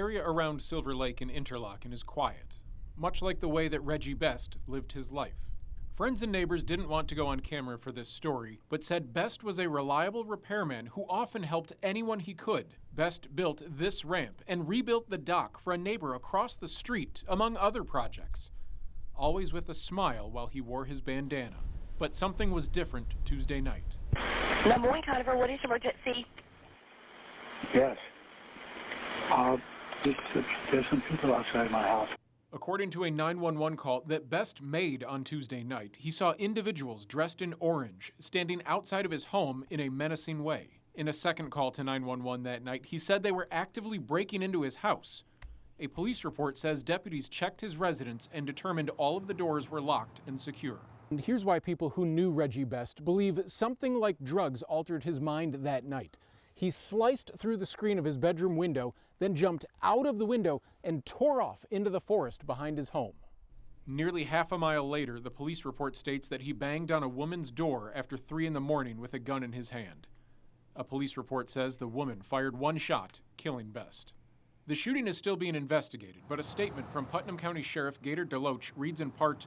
The area around Silver Lake in Interlaken is quiet, much like the way that Reggie Best lived his life. Friends and neighbors didn't want to go on camera for this story, but said Best was a reliable repairman who often helped anyone he could. Best built this ramp and rebuilt the dock for a neighbor across the street, among other projects. Always with a smile while he wore his bandana. But something was different Tuesday night. Number 1 Conifer, what is emergency? Yes. There's some people outside my house. According to a 911 call that Best made on Tuesday night, he saw individuals dressed in orange standing outside of his home in a menacing way. In a second call to 911 that night, he said they were actively breaking into his house. A police report says deputies checked his residence and determined all of the doors were locked and secure. And here's why people who knew Reggie Best believe something like drugs altered his mind that night. He sliced through the screen of his bedroom window, then jumped out of the window and tore off into the forest behind his home. Nearly half a mile later, the police report states that he banged on a woman's door after 3 in the morning with a gun in his hand. A police report says the woman fired 1 shot, killing Best. The shooting is still being investigated, but a statement from Putnam County Sheriff Gator Deloach reads in part,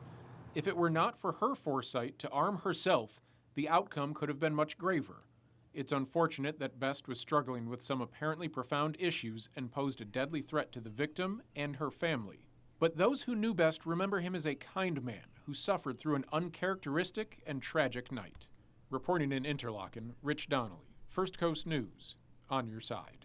"If it were not for her foresight to arm herself, the outcome could have been much graver. It's unfortunate that Best was struggling with some apparently profound issues and posed a deadly threat to the victim and her family. But those who knew Best remember him as a kind man who suffered through an uncharacteristic and tragic night." Reporting in Interlaken, Rich Donnelly, First Coast News, on your side.